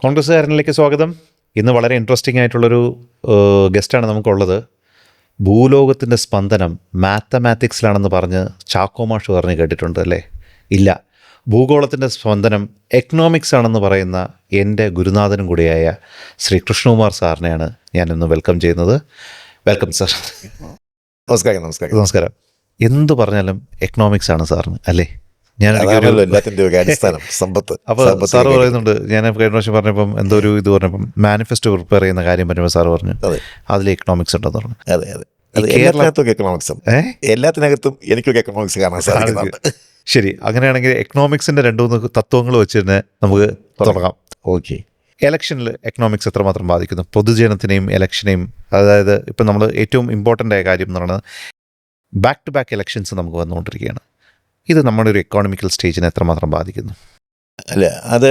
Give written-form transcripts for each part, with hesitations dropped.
കോൺഗ്രസ്സുകാരനിലേക്ക് സ്വാഗതം. ഇന്ന് വളരെ ഇൻട്രസ്റ്റിംഗ് ആയിട്ടുള്ളൊരു ഗസ്റ്റാണ് നമുക്കുള്ളത്. ഭൂലോകത്തിൻ്റെ സ്പന്ദനം മാത്തമാറ്റിക്സിലാണെന്ന് പറഞ്ഞ് ചാക്കോ മാഷ് പറഞ്ഞ് കേട്ടിട്ടുണ്ട് അല്ലേ? ഇല്ല, ഭൂഗോളത്തിൻ്റെ സ്പന്ദനം എക്കണോമിക്സ് ആണെന്ന് പറയുന്ന എൻ്റെ ഗുരുനാഥനും കൂടിയായ ശ്രീ കൃഷ്ണകുമാർ സാറിനെയാണ് ഞാനിന്ന് വെൽക്കം ചെയ്യുന്നത്. Welcome sir. നമസ്കാരം. നമസ്കാരം. നമസ്കാരം. എന്ത് പറഞ്ഞാലും എക്കണോമിക്സ് ആണ് സാറിന് അല്ലേ? എല്ലാത്തിൻ്റെ ഒരു അടിസ്ഥാനം സമ്പത്ത്. അപ്പോൾ സാറ് പറയുന്നുണ്ട്, ഞാൻ കഴിഞ്ഞ പ്രാവശ്യം പറഞ്ഞപ്പം എന്തോ ഒരു ഇത് പറഞ്ഞപ്പം മാനിഫെസ്റ്റോ പ്രിപ്പയർ ചെയ്യുന്ന കാര്യം പറഞ്ഞപ്പോൾ സാറ് പറഞ്ഞു അതിൽ എക്കണോമിക്സ് ഉണ്ടെന്ന് പറഞ്ഞു. അതെ അതെ അതെ, എല്ലാത്തിനകത്തും എക്കണോമിക്സ്, എല്ലാത്തിനകത്തും എനിക്കൊക്കെ എക്കണോമിക്സ് കാണാൻ സാധിക്കുന്നുണ്ട്. ശരി, അങ്ങനെയാണെങ്കിൽ എക്കണോമിക്സിൻ്റെ 2-3 തത്വങ്ങൾ വെച്ച് തന്നെ നമുക്ക് തുടങ്ങാം. ഓക്കെ. എലക്ഷനിൽ എക്കണോമിക്സ് എത്രമാത്രം ബാധിക്കുന്നു പൊതുജനത്തിനെയും എലക്ഷനെയും? അതായത് ഇപ്പം നമ്മൾ ഏറ്റവും ഇമ്പോർട്ടൻ്റ് ആയ കാര്യം എന്ന് പറയുന്നത് ബാക്ക് ടു ബാക്ക് എലക്ഷൻസ് നമുക്ക് വന്നുകൊണ്ടിരിക്കുകയാണ്. ഇത് നമ്മുടെ ഒരു എക്കോണമിക്കൽ സ്റ്റേജിനെ എത്രമാത്രം ബാധിക്കുന്നു? അല്ല, അത്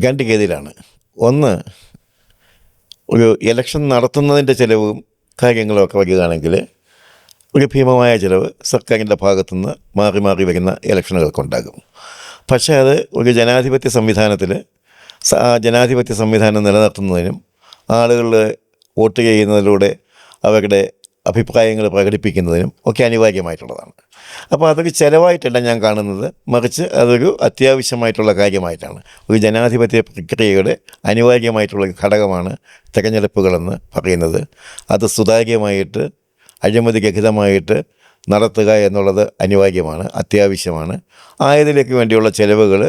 രണ്ട് രീതിയിലാണ്. ഒന്ന്, ഒരു ഇലക്ഷൻ നടത്തുന്നതിൻ്റെ ചിലവും കാര്യങ്ങളും ഒക്കെ വരികയാണെങ്കിൽ ഒരു ഭീമമായ ചിലവ് സർക്കാരിൻ്റെ ഭാഗത്തുനിന്ന് മാറി മാറി വരുന്ന ഇലക്ഷനുകൾക്കുണ്ടാകും. പക്ഷേ അത് ഒരു ജനാധിപത്യ സംവിധാനത്തിൽ ജനാധിപത്യ സംവിധാനം നിലനിർത്തുന്നതിനും ആളുകൾ വോട്ട് ചെയ്യുന്നതിലൂടെ അവരുടെ അഭിപ്രായങ്ങൾ പ്രകടിപ്പിക്കുന്നതിനും ഒക്കെ അനിവാര്യമായിട്ടുള്ളതാണ്. അപ്പോൾ അതൊരു ചിലവായിട്ടല്ല ഞാൻ കാണുന്നത്, മറിച്ച് അതൊരു അത്യാവശ്യമായിട്ടുള്ള കാര്യമായിട്ടാണ്. ഒരു ജനാധിപത്യ പ്രക്രിയയുടെ അനിവാര്യമായിട്ടുള്ള ഘടകമാണ് തിരഞ്ഞെടുപ്പുകളെന്ന് പറയുന്നത്. അത് സുതാര്യമായിട്ട് അഴിമതിരഹിതമായിട്ട് നടത്തുക എന്നുള്ളത് അനിവാര്യമാണ്, അത്യാവശ്യമാണ്. ആയതിലേക്ക് വേണ്ടിയുള്ള ചിലവുകൾ,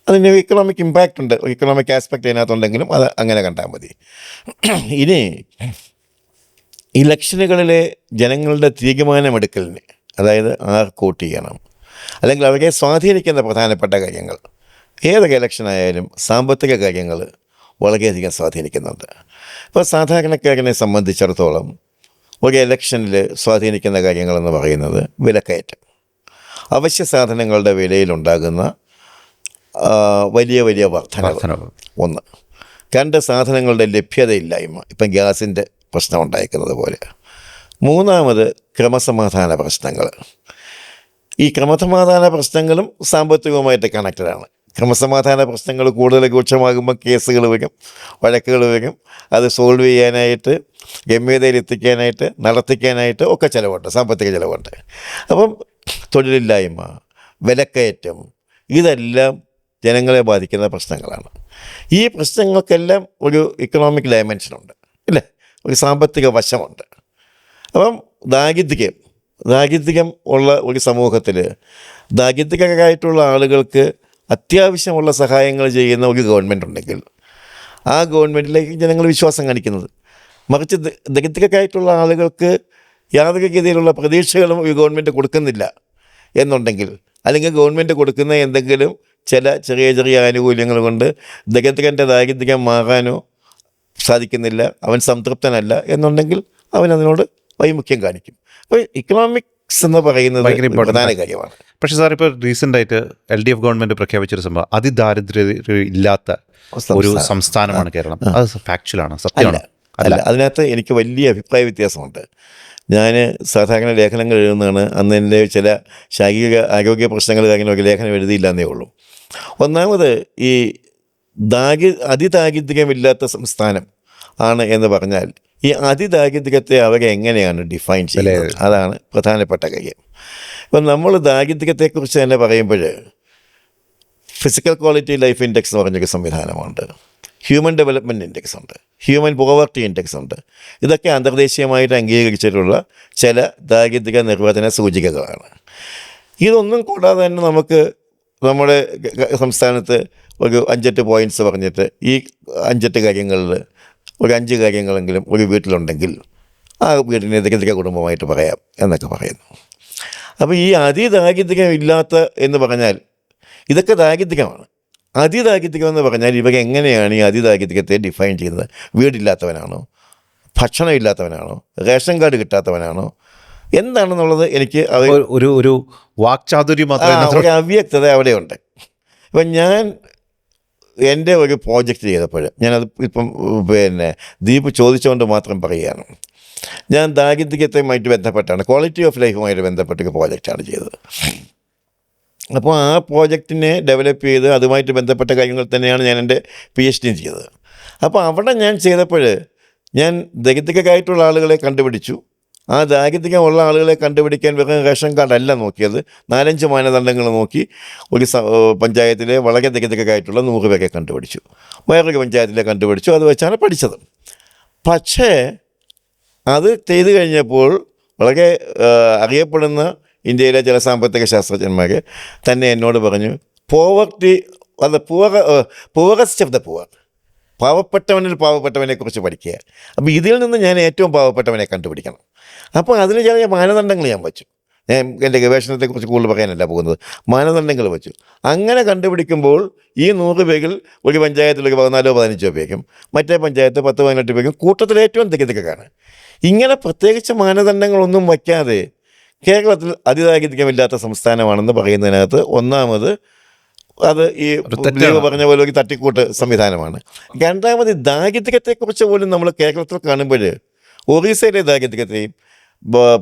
അതിന് ഇക്കണോമിക് ഇമ്പാക്റ്റ് ഉണ്ട്, ഇക്കണോമിക് ആസ്പെക്റ്റ് അതിനകത്തുണ്ടെങ്കിലും അത് അങ്ങനെ കണ്ടാൽ മതി. ഇനി ഇലക്ഷനുകളിലെ ജനങ്ങളുടെ തീരുമാനമെടുക്കലിന്, അതായത് ആർക്ക് വോട്ട് ചെയ്യണം, അല്ലെങ്കിൽ അവരെ സ്വാധീനിക്കുന്ന പ്രധാനപ്പെട്ട കാര്യങ്ങൾ, ഏതൊക്കെ ഇലക്ഷനായാലും സാമ്പത്തിക കാര്യങ്ങൾ വളരെയധികം സ്വാധീനിക്കുന്നുണ്ട്. ഇപ്പോൾ സാധാരണക്കാരനെ സംബന്ധിച്ചിടത്തോളം ഒരു ഇലക്ഷനിൽ സ്വാധീനിക്കുന്ന കാര്യങ്ങളെന്ന് പറയുന്നത് വിലക്കയറ്റം, അവശ്യ സാധനങ്ങളുടെ വിലയിലുണ്ടാകുന്ന വലിയ വലിയ വർധനവ് ഒന്ന്. രണ്ട്, സാധനങ്ങളുടെ ലഭ്യതയില്ലായ്മ, ഇപ്പം ഗ്യാസിൻ്റെ പ്രശ്നം ഉണ്ടായിരിക്കുന്നത് പോലെ. മൂന്നാമത്, ക്രമസമാധാന പ്രശ്നങ്ങൾ. ഈ ക്രമസമാധാന പ്രശ്നങ്ങളും സാമ്പത്തികവുമായിട്ട് കണക്റ്റഡാണ്. ക്രമസമാധാന പ്രശ്നങ്ങൾ കൂടുതൽ രൂക്ഷമാകുമ്പോൾ കേസുകൾ വരും, വഴക്കുകൾ വരും. അത് സോൾവ് ചെയ്യാനായിട്ട്, ഗമ്യതയിലെത്തിക്കാനായിട്ട്, നടത്തിക്കാനായിട്ട് ഒക്കെ ചിലവുണ്ട്, സാമ്പത്തിക ചിലവുണ്ട്. അപ്പം തൊഴിലില്ലായ്മ, വിലക്കയറ്റം, ഇതെല്ലാം ജനങ്ങളെ ബാധിക്കുന്ന പ്രശ്നങ്ങളാണ്. ഈ പ്രശ്നങ്ങൾക്കെല്ലാം ഒരു ഇക്കണോമിക് ഡയമെൻഷനുണ്ട് അല്ലേ, ഒരു സാമ്പത്തിക വശമുണ്ട്. അപ്പം ദാരിദ്ര്യം ഉള്ള ഒരു സമൂഹത്തിൽ ദാരിദ്ര്യരായിട്ടുള്ള ആളുകൾക്ക് അത്യാവശ്യമുള്ള സഹായങ്ങൾ ചെയ്യുന്ന ഒരു ഗവൺമെൻറ് ഉണ്ടെങ്കിൽ ആ ഗവൺമെൻറ്റിലേക്ക് ജനങ്ങൾ വിശ്വാസം കാണിക്കുന്നത്. മറിച്ച് ദരിദ്രരായിട്ടുള്ള ആളുകൾക്ക് യാതൊരു രീതിയിലുള്ള പ്രതീക്ഷകളും ഈ ഗവൺമെൻറ് കൊടുക്കുന്നില്ല എന്നുണ്ടെങ്കിൽ, അല്ലെങ്കിൽ ഗവൺമെൻറ് കൊടുക്കുന്ന എന്തെങ്കിലും ചില ചെറിയ ചെറിയ ആനുകൂല്യങ്ങൾ കൊണ്ട് ദരിദ്രൻ്റെ ദാരിദ്ര്യം മാറാനോ സാധിക്കുന്നില്ല, അവൻ സംതൃപ്തനല്ല എന്നുണ്ടെങ്കിൽ അവൻ അതിനോട് വൈമുഖ്യം കാണിക്കും. അപ്പോൾ ഇക്കണോമിക്സ് എന്ന് പറയുന്നത് പ്രധാന കാര്യമാണ്. പക്ഷേ സാർ, ഇപ്പോൾ റീസെൻ്റായിട്ട് LDF ഗവൺമെൻറ് പ്രഖ്യാപിച്ചൊരു സംഭവം, അതിദാരിദ്ര്യം ഇല്ലാത്ത ഒരു സംസ്ഥാനമാണ് കേരളം. അത് ഫാക്ച്വലാണ്, സത്യമാണ്? അല്ല, അതിനകത്ത് എനിക്ക് വലിയ അഭിപ്രായ വ്യത്യാസമുണ്ട്. ഞാൻ സാധാരണ ലേഖനങ്ങൾ എഴുതുന്നതാണ്. അന്ന് എൻ്റെ ചില ശാരീരിക ആരോഗ്യ പ്രശ്നങ്ങൾ കാര്യങ്ങളൊക്കെ ലേഖനം എഴുതിയില്ല എന്നേ ഉള്ളൂ. ഒന്നാമത്, ഈ അതിദാരിദ്ര്യമില്ലാത്ത സംസ്ഥാനം ആണ് എന്ന് പറഞ്ഞാൽ ഈ അതിദാരിദ്ര്യത്തെ അവരെ എങ്ങനെയാണ് ഡിഫൈൻ ചെയ്യുന്നത്? അതാണ് പ്രധാനപ്പെട്ട കാര്യം. ഇപ്പം നമ്മൾ ദാരിദ്ര്യത്തെക്കുറിച്ച് തന്നെ പറയുമ്പോൾ ഫിസിക്കൽ ക്വാളിറ്റി ലൈഫ് ഇൻഡെക്സ് എന്ന് പറഞ്ഞൊരു സംവിധാനമുണ്ട്, ഹ്യൂമൻ ഡെവലപ്മെൻറ്റ് ഇൻഡെക്സ് ഉണ്ട്, ഹ്യൂമൻ പോവർട്ടി ഇൻഡെക്സ് ഉണ്ട്. ഇതൊക്കെ അന്തർദേശീയമായിട്ട് അംഗീകരിച്ചിട്ടുള്ള ചില ദാരിദ്ര്യ നിർവചന സൂചികകളാണ്. ഇതൊന്നും കൂടാതെ തന്നെ നമുക്ക് നമ്മുടെ സംസ്ഥാനത്ത് ഒരു 5-8 പോയിൻറ്റ്സ് പറഞ്ഞിട്ട് ഈ 5-8 കാര്യങ്ങളിൽ ഒരു 5 കാര്യങ്ങളെങ്കിലും ഒരു വീട്ടിലുണ്ടെങ്കിൽ ആ വീടിനെ ദരിദ്ര കുടുംബമായിട്ട് പറയാം എന്നൊക്കെ പറയുന്നു. അപ്പോൾ ഈ അതിദാരിദ്ര്യം ഇല്ലാത്ത എന്ന് പറഞ്ഞാൽ ഇതൊക്കെ ദാരിദ്ര്യമാണ്. അതിദാരിദ്ര്യം എന്ന് പറഞ്ഞാൽ ഇവർ എങ്ങനെയാണ് ഈ അതിദാരിദ്ര്യത്തെ ഡിഫൈൻ ചെയ്യുന്നത്? വീടില്ലാത്തവനാണോ, ഭക്ഷണം ഇല്ലാത്തവനാണോ, റേഷൻ കാർഡ് കിട്ടാത്തവനാണോ, എന്താണെന്നുള്ളത് എനിക്ക് ഒരു വാക്ചാതുര്യം മാത്രമേ, ഒരു അവ്യക്തത അവിടെയുണ്ട്. ഇപ്പം ഞാൻ എൻ്റെ ഒരു പ്രോജക്റ്റ് ചെയ്തപ്പോൾ, ഞാനത് ഇപ്പം ദീപ് ചോദിച്ചുകൊണ്ട് മാത്രം പറയുകയാണ്, ഞാൻ ദാരിദ്ര്യത്തെയുമായിട്ട് ബന്ധപ്പെട്ടാണ്, ക്വാളിറ്റി ഓഫ് ലൈഫുമായിട്ട് ബന്ധപ്പെട്ടൊരു പ്രോജക്റ്റാണ് ചെയ്തത്. അപ്പോൾ ആ പ്രോജക്റ്റിനെ ഡെവലപ്പ് ചെയ്ത് അതുമായിട്ട് ബന്ധപ്പെട്ട കാര്യങ്ങൾ തന്നെയാണ് ഞാൻ എൻ്റെ PhD ചെയ്തത്. അപ്പോൾ അവിടെ ഞാൻ ചെയ്തപ്പോൾ ഞാൻ ദരിദ്രരായിട്ടുള്ള ആളുകളെ കണ്ടുപിടിച്ചു. ആ ദാരിദ്ര്യമുള്ള ആളുകളെ കണ്ടുപിടിക്കാൻ വെറും റേഷൻ കാർഡല്ല നോക്കിയത്, 4-5 മാനദണ്ഡങ്ങൾ നോക്കി ഒരു പഞ്ചായത്തിലെ വളരെ ദരിദ്രരായിട്ടുള്ള 100 പേരെ കണ്ടുപിടിച്ചു. വേറൊരു പഞ്ചായത്തിലെ കണ്ടുപിടിച്ചു. അത് വെച്ചാണ് പഠിച്ചത്. പക്ഷേ അത് ചെയ്തു കഴിഞ്ഞപ്പോൾ വളരെ അറിയപ്പെടുന്ന ഇന്ത്യയിലെ ചില സാമ്പത്തിക ശാസ്ത്രജ്ഞന്മാർ തന്നെ എന്നോട് പറഞ്ഞു, പോവർട്ടി അത് പൂവറസ്റ്റ് ഓഫ് ദ പൂവർ, പാവപ്പെട്ടവനിൽ പാവപ്പെട്ടവനെക്കുറിച്ച് പഠിക്കുക. അപ്പോൾ ഇതിൽ നിന്ന് ഞാൻ ഏറ്റവും പാവപ്പെട്ടവനെ കണ്ടുപിടിക്കണം. അപ്പോൾ അതിന് ചില മാനദണ്ഡങ്ങൾ ഞാൻ വച്ചു. ഞാൻ എൻ്റെ ഗവേഷണത്തെക്കുറിച്ച് കൂടുതൽ പറയാനല്ല പോകുന്നത്, മാനദണ്ഡങ്ങൾ വെച്ചു. അങ്ങനെ കണ്ടുപിടിക്കുമ്പോൾ ഈ 100 പേരിൽ ഒരു പഞ്ചായത്തിൽ ഒരു 14-15 പേരും, മറ്റേ പഞ്ചായത്ത് 10-18 പേരും കൂട്ടത്തിൽ ഏറ്റവും ദരിദ്രരാണ്. ഇങ്ങനെ പ്രത്യേകിച്ച് മാനദണ്ഡങ്ങളൊന്നും വയ്ക്കാതെ കേരളത്തിൽ അതിദാരിദ്ര്യമില്ലാത്ത സംസ്ഥാനമാണെന്ന് പറയുന്നതിനകത്ത് ഒന്നാമത് അത് ഈ പറഞ്ഞ പോലെ ഒരു തട്ടിക്കൂട്ട് സംവിധാനമാണ്. രണ്ടാമത് ദാരിദ്ര്യത്തെക്കുറിച്ച് പോലും നമ്മൾ കേരളത്തിൽ കാണുമ്പോൾ ഒറീസയിലെ ദാരിദ്ര്യത്തെയും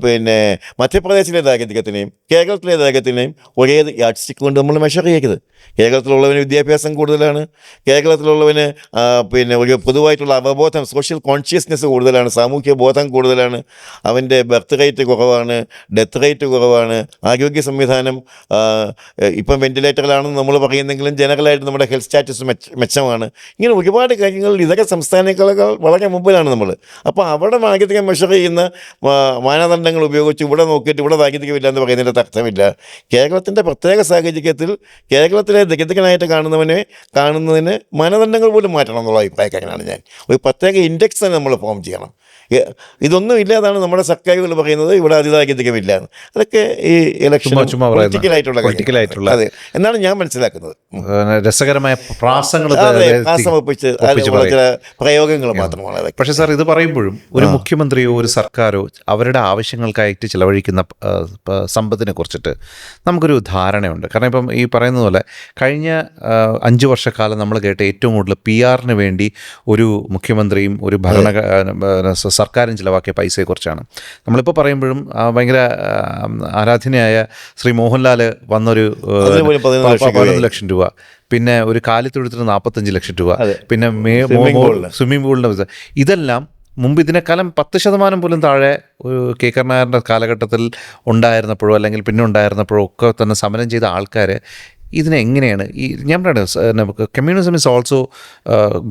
പിന്നെ മധ്യപ്രദേശിലെ ദാരിദ്ര്യത്തിനെയും കേരളത്തിലെ ദാരിദ്ര്യത്തിനെയും ഒരേ യാഡ് സ്റ്റിക്ക് കൊണ്ട് നമ്മൾ മെഷർ ചെയ്യരുത്. കേരളത്തിലുള്ളവന് വിദ്യാഭ്യാസം കൂടുതലാണ്, കേരളത്തിലുള്ളവന് പിന്നെ ഒരു പൊതുവായിട്ടുള്ള അവബോധം, സോഷ്യൽ കോൺഷ്യസ്നെസ് കൂടുതലാണ്, സാമൂഹ്യ ബോധം കൂടുതലാണ്, അവൻ്റെ ബർത്ത് റേറ്റ് കുറവാണ്, ഡെത്ത് റേറ്റ് കുറവാണ്, ആരോഗ്യ സംവിധാനം ഇപ്പം വെന്റിലേറ്ററിലാണെന്ന് നമ്മൾ പറയുന്നെങ്കിലും ജനറലായിട്ട് നമ്മുടെ ഹെൽത്ത് സ്റ്റാറ്റസ് മെച്ചമാണ്. ഇങ്ങനെ ഒരുപാട് കാര്യങ്ങൾ ഇതൊക്കെ സംസ്ഥാനങ്ങളെക്കാൾ വളരെ മുമ്പിലാണ് നമ്മൾ. അപ്പോൾ അവിടെ ദാരിദ്ര്യം മെഷർ ചെയ്യുന്ന മാനദണ്ഡങ്ങൾ ഉപയോഗിച്ച് ഇവിടെ നോക്കിയിട്ട് ഇവിടെ ദാരിദ്ര്യമില്ല എന്ന് പറയുന്നതിൻ്റെ അർത്ഥമില്ല. കേരളത്തിൻ്റെ പ്രത്യേക സാഹചര്യത്തിൽ കേരളത്തിലെ ദരിദ്രനായിട്ട് കാണുന്നതിന് മാനദണ്ഡങ്ങൾ പോലും മാറ്റണം എന്നുള്ള അഭിപ്രായക്കാരനാണ് ഞാൻ. ഒരു പ്രത്യേക ഇൻഡെക്സ് തന്നെ നമ്മൾ ഫോം ചെയ്യണം. ഇതൊന്നും ഇല്ലാതാണ് നമ്മുടെ സർക്കാരുകൾ പറയുന്നത് ഇവിടെ അതിദാരിദ്ര്യമില്ല എന്ന്. അതൊക്കെ ഈ ഇലക്ഷൻ പൊളിറ്റിക്കലായിട്ടുള്ള അതെ എന്നാണ് ഞാൻ മനസ്സിലാക്കുന്നത്. രസകരമായ പ്രാസങ്ങൾ ഒപ്പിച്ച് ചില പ്രയോഗങ്ങൾ മാത്രമാണ് അതൊക്കെ. പക്ഷേ സാർ, ഇത് പറയുമ്പോഴും ഒരു മുഖ്യമന്ത്രിയോ ഒരു സർക്കാരോ അവരുടെ ആവശ്യങ്ങൾക്കായിട്ട് ചിലവഴിക്കുന്ന സമ്പത്തിനെ കുറിച്ചിട്ട് നമുക്കൊരു ധാരണയുണ്ട്. കാരണം ഇപ്പം ഈ പറയുന്നത് പോലെ കഴിഞ്ഞ 5 വർഷക്കാലം നമ്മൾ കേട്ട ഏറ്റവും കൂടുതൽ PR-ന് വേണ്ടി ഒരു മുഖ്യമന്ത്രിയും ഒരു സർക്കാരും ചിലവാക്കിയ പൈസയെക്കുറിച്ചാണ് നമ്മളിപ്പോൾ പറയുമ്പോഴും. ഭയങ്കര ആരാധനയായ ശ്രീ മോഹൻലാൽ വന്നൊരു 11 ലക്ഷം രൂപ, പിന്നെ ഒരു കാലിത്തൊഴുത്തിന് 45 ലക്ഷം രൂപ, പിന്നെ സ്വിമ്മിംഗ് പൂളിൻ്റെ പൈസ, ഇതെല്ലാം മുമ്പ് ഇതിനേക്കാലം 10% പോലും താഴെ കെ കരുണാകരൻ്റെ കാലഘട്ടത്തിൽ ഉണ്ടായിരുന്നപ്പോഴോ അല്ലെങ്കിൽ പിന്നെ ഉണ്ടായിരുന്നപ്പോഴോ ഒക്കെ തന്നെ സമരം ചെയ്ത ആൾക്കാർ ഇതിനെങ്ങനെയാണ് ഈ ഞാൻ പറയുന്നത് communism is also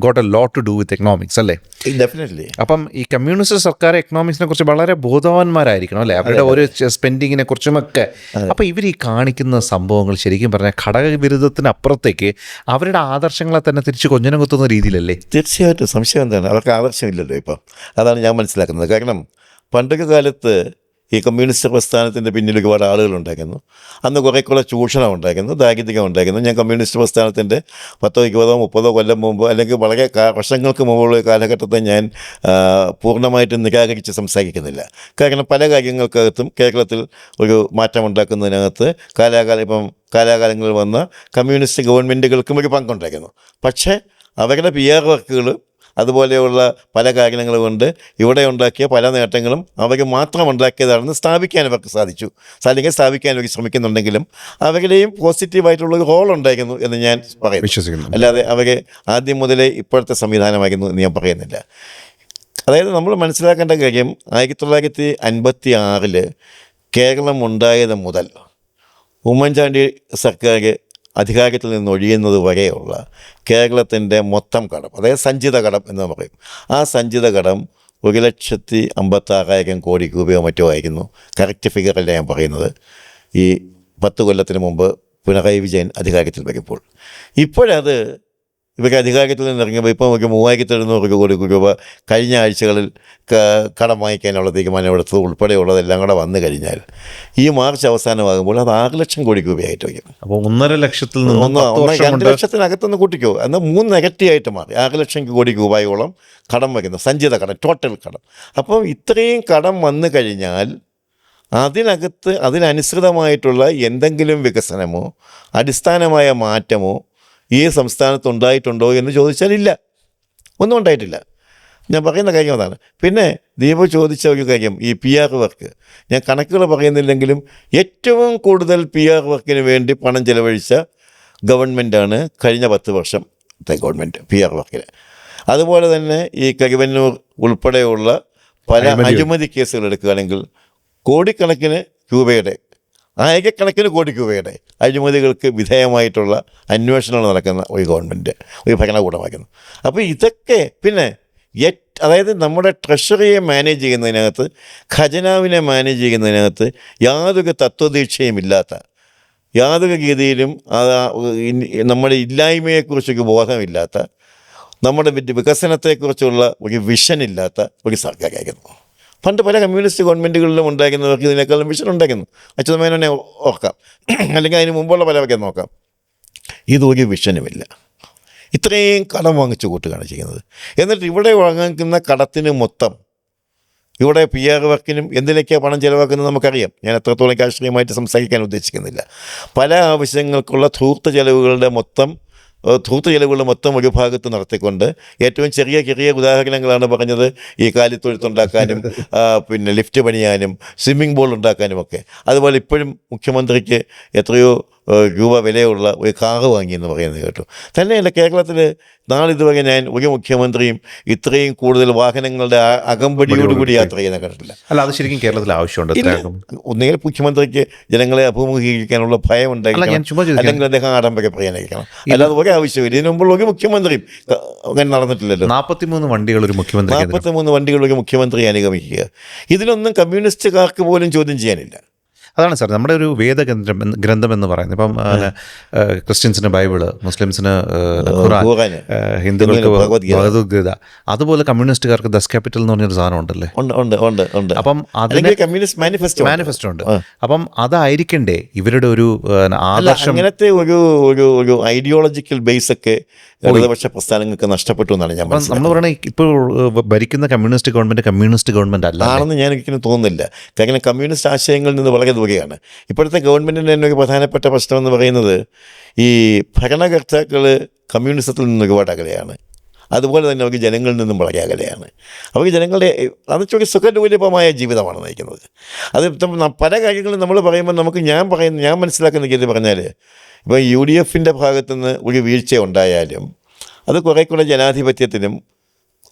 got a lot to do with economics അല്ലേ? ഡെഫിനറ്റ്ലി. അപ്പം ഈ കമ്മ്യൂണിസ്റ്റ് സർക്കാർ എക്കണോമിക്സിനെ കുറിച്ച് വളരെ ബോധവാന്മാരായിരിക്കണം അല്ലേ, അവരുടെ ഒരു സ്പെൻഡിങ്ങിനെ കുറിച്ചുമൊക്കെ. അപ്പോൾ ഇവർ ഈ കാണിക്കുന്ന സംഭവങ്ങൾ ശരിക്കും പറഞ്ഞാൽ ഘടകവിരുദ്ധത്തിനപ്പുറത്തേക്ക് അവരുടെ ആദർശങ്ങളെ തന്നെ തിരിച്ച് കൊഞ്ഞനം കുത്തുന്ന രീതിയിലല്ലേ? തീർച്ചയായിട്ടും. സംശയം എന്താണ്, അവർക്ക് ആദർശമില്ലല്ലോ ഇപ്പം. അതാണ് ഞാൻ മനസ്സിലാക്കുന്നത്. കാരണം പണ്ടൊക്കെ കാലത്ത് ഈ കമ്മ്യൂണിസ്റ്റ് പ്രസ്ഥാനത്തിൻ്റെ പിന്നിൽ ഒരുപാട് ആളുകളുണ്ടായിരുന്നു. അന്ന് കുറേക്കുള്ള ചൂഷണം ഉണ്ടായിരുന്നു, ദാരിദ്ര്യം ഉണ്ടായിരുന്നു. ഞാൻ കമ്മ്യൂണിസ്റ്റ് പ്രസ്ഥാനത്തിൻ്റെ 10, 20, 30 കൊല്ലം മുമ്പ് അല്ലെങ്കിൽ വളരെ വർഷങ്ങൾക്ക് മുമ്പുള്ള കാലഘട്ടത്തെ ഞാൻ പൂർണ്ണമായിട്ടും നിരാകരിച്ച് സംസാരിക്കുന്നില്ല. കാരണം പല കാര്യങ്ങൾക്കകത്തും കേരളത്തിൽ ഒരു മാറ്റമുണ്ടാക്കുന്നതിനകത്ത് കാലാകാലങ്ങളിൽ വന്ന കമ്മ്യൂണിസ്റ്റ് ഗവൺമെൻറ്റുകൾക്കും ഒരു പങ്കുണ്ടായിരുന്നു. പക്ഷേ അവരുടെ PR വർക്കുകൾ അതുപോലെയുള്ള പല കാര്യങ്ങൾ കൊണ്ട് ഇവിടെ ഉണ്ടാക്കിയ പല നേട്ടങ്ങളും അവർ മാത്രം ഉണ്ടാക്കിയതാണെന്ന് സ്ഥാപിക്കാൻ അവർക്ക് സാധിച്ചു. അല്ലെങ്കിൽ സ്ഥാപിക്കാൻ അവർ ശ്രമിക്കുന്നുണ്ടെങ്കിലും അവരുടെയും പോസിറ്റീവായിട്ടുള്ളൊരു റോൾ ഉണ്ടായിരുന്നു എന്ന് ഞാൻ പറയുന്നു. അല്ലാതെ അവർ ആദ്യം മുതലേ ഇപ്പോഴത്തെ സംവിധാനമായിരുന്നു എന്ന് ഞാൻ പറയുന്നില്ല. അതായത് നമ്മൾ മനസ്സിലാക്കേണ്ട കാര്യം 1956 കേരളം ഉണ്ടായത് മുതൽ ഉമ്മൻചാണ്ടി സർക്കാർ അധികാരത്തിൽ നിന്ന് ഒഴിയുന്നത് വരെയുള്ള കേരളത്തിൻ്റെ മൊത്തം കടം, അതായത് സഞ്ചിത കടം എന്ന് പറയും, ആ സഞ്ചിത കടം 1,56,000 കോടി രൂപയോ മറ്റോ ആയിരുന്നു. കറക്റ്റ് ഫിഗറല്ല ഞാൻ പറയുന്നത്. ഈ 10 കൊല്ലത്തിന് മുമ്പ് പിണറായി വിജയൻ അധികാരത്തിൽ വരുമ്പോൾ. ഇപ്പോഴത് ഇവർക്ക് അധികാരത്തിൽ നിന്ന് ഇറങ്ങിയപ്പോൾ ഇപ്പം നമുക്ക് 3,700 കോടി രൂപ കഴിഞ്ഞ ആഴ്ചകളിൽ കടം വാങ്ങിക്കാനുള്ള തീരുമാനമെടുത്തത് ഉൾപ്പെടെയുള്ളതെല്ലാം കൂടെ വന്നു കഴിഞ്ഞാൽ ഈ മാർച്ച് അവസാനമാകുമ്പോൾ അത് 6 ലക്ഷം കോടി രൂപയായിട്ട് വയ്ക്കും. അപ്പോൾ 1.5 ലക്ഷത്തിൽ നിന്ന് 2 ലക്ഷത്തിനകത്തുനിന്ന് കൂട്ടിക്കോ, എന്നാൽ 3 ഇരട്ടിയായിട്ട് മാറി 6 ലക്ഷം കോടി രൂപയോളം കടം വയ്ക്കുന്നു, സഞ്ചിത കടം, ടോട്ടൽ കടം. അപ്പം ഇത്രയും കടം വന്നു കഴിഞ്ഞാൽ അതിനകത്ത് അതിനനുസൃതമായിട്ടുള്ള എന്തെങ്കിലും വികസനമോ അടിസ്ഥാനമായ മാറ്റമോ ഈ സംസ്ഥാനത്ത് ഉണ്ടായിട്ടുണ്ടോ എന്ന് ചോദിച്ചാൽ ഇല്ല, ഒന്നും ഉണ്ടായിട്ടില്ല. ഞാൻ പറയുന്ന കാര്യം അതാണ്. പിന്നെ ദീപു ചോദിച്ച ഒരു കാര്യം, ഈ PR വർക്ക്, ഞാൻ കണക്കുകൾ പറയുന്നില്ലെങ്കിലും ഏറ്റവും കൂടുതൽ PR വർക്കിന് വേണ്ടി പണം ചെലവഴിച്ച ഗവൺമെൻറ്റാണ് കഴിഞ്ഞ 10 വർഷത്തെ ഗവൺമെൻറ് PR വർക്കിന്. അതുപോലെ തന്നെ ഈ കരുവന്നൂർ ഉൾപ്പെടെയുള്ള പല അഴിമതി കേസുകൾ എടുക്കുകയാണെങ്കിൽ കോടിക്കണക്കിന് രൂപയുടെ, ആയിരക്കണക്കിന് കോടി രൂപയുടെ അഴിമതികൾക്ക് വിധേയമായിട്ടുള്ള അന്വേഷണങ്ങൾ നടക്കുന്ന ഒരു ഗവൺമെൻറ്, ഒരു ഭരണകൂടമായിരുന്നു. അപ്പോൾ ഇതൊക്കെ പിന്നെ അതായത് നമ്മുടെ ട്രഷറിയെ മാനേജ് ചെയ്യുന്നതിനകത്ത്, ഖജനാവിനെ മാനേജ് ചെയ്യുന്നതിനകത്ത് യാതൊരു തത്വദീക്ഷയുമില്ലാത്ത, യാതൊരു രീതിയിലും നമ്മുടെ ഇല്ലായ്മയെക്കുറിച്ചൊരു ബോധമില്ലാത്ത, നമ്മുടെ വികസനത്തെക്കുറിച്ചുള്ള ഒരു വിഷനില്ലാത്ത ഒരു സർക്കാരായിരുന്നു. പണ്ട് പല കമ്മ്യൂണിസ്റ്റ് ഗവൺമെൻറ്റുകളിലും ഉണ്ടായിരുന്നവർക്ക് ഇതിനേക്കാളും വിഷൻ ഉണ്ടായിരുന്നു. അച്യുതമേനോനെ ഓർക്കാം, അല്ലെങ്കിൽ അതിന് മുമ്പുള്ള പലവൊക്കെ നോക്കാം. ഇതൊരു വിഷനുമില്ല. ഇത്രയും കടം വാങ്ങിച്ചു കൂട്ടുകയാണ് ചെയ്യുന്നത്. എന്നിട്ട് ഇവിടെ വാങ്ങിക്കുന്ന കടത്തിന് മൊത്തം ഇവിടെ PR വർക്കിനും എന്തിനൊക്കെയാണ് പണം ചിലവാക്കുന്നത് നമുക്കറിയാം. ഞാൻ എത്രത്തോളം രാഷ്ട്രീയമായിട്ട് സംസാരിക്കാൻ ഉദ്ദേശിക്കുന്നില്ല. പല ആവശ്യങ്ങൾക്കുള്ള ധൂർത്ത് ചെലവുകളുടെ മൊത്തം ഒരു ഭാഗത്ത് നടത്തിക്കൊണ്ട് ഏറ്റവും ചെറിയ ഉദാഹരണങ്ങളാണ് പറഞ്ഞത്. ഈ കാലിത്തൊഴുത്തുണ്ടാക്കാനും പിന്നെ ലിഫ്റ്റ് പണിയാനും സ്വിമ്മിംഗ് പൂൾ ഉണ്ടാക്കാനും ഒക്കെ. അതുപോലെ ഇപ്പോഴും മുഖ്യമന്ത്രിക്ക് എത്രയോ രൂപ വിലയുള്ള ഒരു കാറ് വാങ്ങിയെന്ന് പറയുന്നത് കേട്ടു. തന്നെയല്ല, കേരളത്തിൽ നാളിതുവരെ ഞാൻ ഒരു മുഖ്യമന്ത്രിയും ഇത്രയും കൂടുതൽ വാഹനങ്ങളുടെ അകമ്പടിയോടുകൂടി യാത്ര ചെയ്യുന്ന കണ്ടിട്ടില്ല. അല്ല, അത് ശരിക്കും കേരളത്തിൽ ആവശ്യമുണ്ട്. ഒന്നുകിൽ മുഖ്യമന്ത്രിക്ക് ജനങ്ങളെ അഭിമുഖീകരിക്കാനുള്ള ഭയം ഉണ്ടായിരിക്കണം, അല്ലെങ്കിൽ അദ്ദേഹം ആഡംബരം പറയാനായിരിക്കണം. അല്ലാതെ ഒരു ആവശ്യമില്ല. ഇതിനു മുമ്പുള്ള ഒരു മുഖ്യമന്ത്രിയും അങ്ങനെ നടന്നിട്ടില്ലല്ലോ. 43 വണ്ടികൾ ഒരു മുഖ്യമന്ത്രി അനുഗമിക്കുക. ഇതിലൊന്നും കമ്മ്യൂണിസ്റ്റുകാർക്ക് പോലും ചോദ്യം ചെയ്യാനില്ല. അതാണ് സാർ നമ്മുടെ ഒരു ഗ്രന്ഥം എന്ന് പറയുന്നത്. ഇപ്പം ക്രിസ്ത്യൻസിന് ബൈബിള്, മുസ്ലിംസിന് ഖുർആൻ, ഹിന്ദുക്കൾക്ക് ഭഗവത്ഗീത, അതുപോലെ കമ്മ്യൂണിസ്റ്റുകാർക്ക് ദസ് ക്യാപിറ്റൽ എന്ന് പറഞ്ഞൊരു സാധനം ഉണ്ടല്ലേ. അപ്പം അതിന് മാനിഫെസ്റ്റോ ഉണ്ട്. അപ്പം അതായിരിക്കണ്ടേ ഇവരുടെ ഒരു ആദർശം. അങ്ങനത്തെ ഒരു ഐഡിയോളജിക്കൽ ബേസ് ഒക്കെ ഇടതുപക്ഷ പ്രസ്ഥാനങ്ങൾക്ക് നഷ്ടപ്പെട്ടു എന്നാണ് ഞാൻ നമ്മൾ പറയുന്നത്. ഇപ്പോൾ ഭരിക്കുന്ന കമ്മ്യൂണിസ്റ്റ് ഗവൺമെൻറ് അല്ല ആണെന്ന് ഞാൻ ഒരിക്കലും തോന്നുന്നില്ല. കാരണം കമ്മ്യൂണിസ്റ്റ് ആശയങ്ങളിൽ നിന്ന് വളരെ ദൂരെയാണ്. ഇപ്പോഴത്തെ ഗവൺമെൻറ്റിൻ്റെ തന്നെ ഒരു പ്രധാനപ്പെട്ട പ്രശ്നം എന്ന് പറയുന്നത് ഈ ഭരണകർത്താക്കൾ കമ്മ്യൂണിസത്തിൽ നിന്ന് ഒരുപാട് അകലെയാണ്. അതുപോലെ തന്നെ അവർക്ക് ജനങ്ങളിൽ നിന്നും വളരെ അകലെയാണ്. അവർക്ക് ജനങ്ങളുടെ അതൊക്കെ സുഖദുരിതമായ ജീവിതമാണ് നയിക്കുന്നത്. അത് പല കാര്യങ്ങളും നമ്മൾ പറയുമ്പോൾ ഞാൻ മനസ്സിലാക്കുന്ന രീതി പറഞ്ഞാൽ, ഇപ്പോൾ UDFൻ്റെ ഭാഗത്തുനിന്ന് ഒരു വീഴ്ച ഉണ്ടായാലും അത് കുറേ കൂടെ ജനാധിപത്യത്തിനും